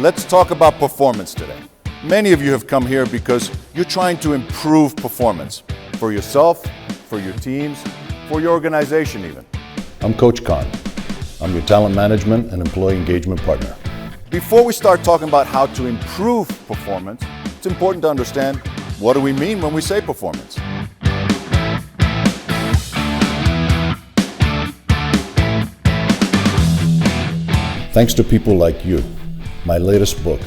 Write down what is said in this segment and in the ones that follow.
Let's talk about performance today. Many of you have come here because you're trying to improve performance for yourself, for your teams, for your organization even. I'm Coach Kon. I'm your talent management and employee engagement partner. Before we start talking about how to improve performance, it's important to understand what do we mean when we say performance. Thanks to people like you, my latest book,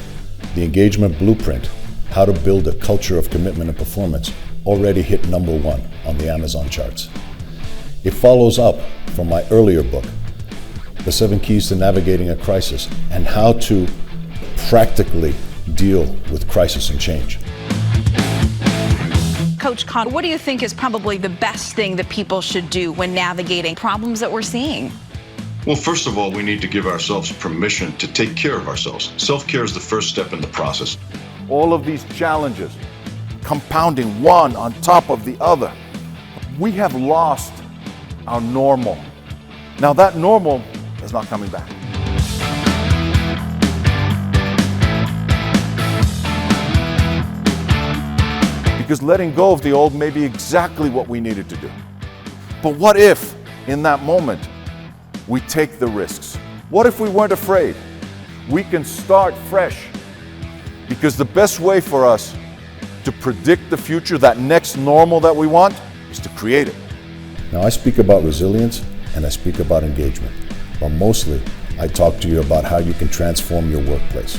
The Engagement Blueprint, How to Build a Culture of Commitment and Performance, already hit #1 on the Amazon charts. It follows up from my earlier book, The 7 Keys to Navigating a Crisis, and how to practically deal with crisis and change. Coach Kon, what do you think is probably the best thing that people should do when navigating problems that we're seeing? Well, first of all, we need to give ourselves permission to take care of ourselves. Self-care is the first step in the process. All of these challenges, compounding one on top of the other, we have lost our normal. Now that normal is not coming back. Because letting go of the old may be exactly what we needed to do. But what if, in that moment, we take the risks? What if we weren't afraid? We can start fresh. Because the best way for us to predict the future, that next normal that we want, is to create it. Now, I speak about resilience and I speak about engagement, but mostly I talk to you about how you can transform your workplace.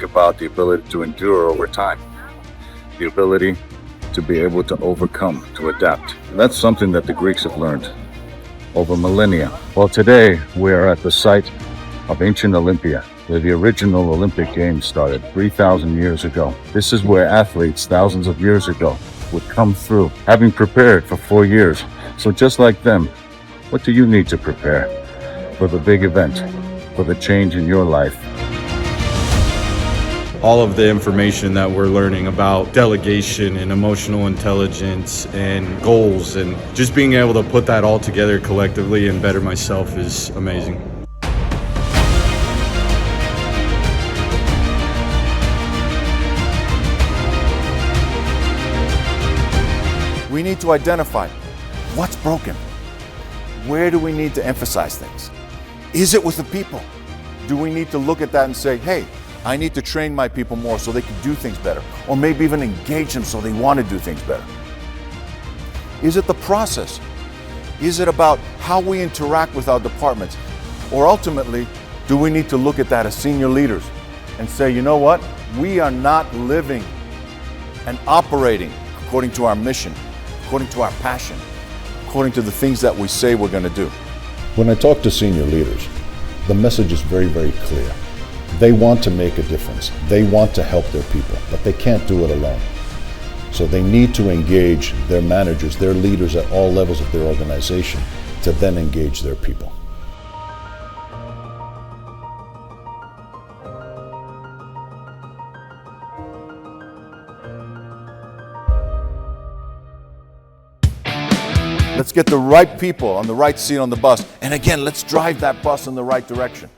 About the ability to endure over time, the ability to be able to overcome, to adapt. And that's something that the Greeks have learned over millennia. Well, today we are at the site of ancient Olympia, where the original Olympic Games started 3,000 years ago. This is where athletes thousands of years ago would come through, having prepared for 4 years. So just like them, what do you need to prepare for the big event, for the change in your life? All of the information that we're learning about delegation and emotional intelligence and goals, and just being able to put that all together collectively and better myself is amazing. We need to identify what's broken. Where do we need to emphasize things? Is it with the people? Do we need to look at that and say, hey, I need to train my people more so they can do things better, or maybe even engage them so they want to do things better? Is it the process? Is it about how we interact with our departments? Or ultimately, do we need to look at that as senior leaders and say, you know what? We are not living and operating according to our mission, according to our passion, according to the things that we say we're going to do. When I talk to senior leaders, the message is very, very clear. They want to make a difference. They want to help their people, but they can't do it alone. So they need to engage their managers, their leaders at all levels of their organization to then engage their people. Let's get the right people on the right seat on the bus. And again, let's drive that bus in the right direction.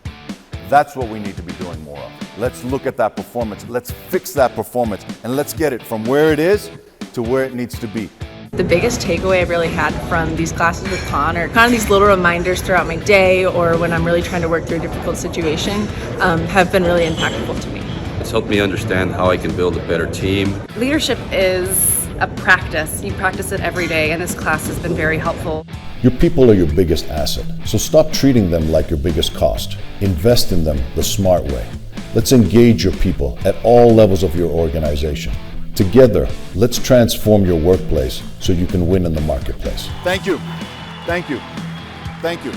That's what we need to be doing more of. Let's look at that performance. Let's fix that performance, and let's get it from where it is to where it needs to be. The biggest takeaway I've really had from these classes with Kon are kind of these little reminders throughout my day or when I'm really trying to work through a difficult situation have been really impactful to me. It's helped me understand how I can build a better team. Leadership is a practice. You practice it every day, and this class has been very helpful. Your people are your biggest asset, so stop treating them like your biggest cost. Invest in them the smart way. Let's engage your people at all levels of your organization. Together, let's transform your workplace so you can win in the marketplace. Thank you. Thank you. Thank you.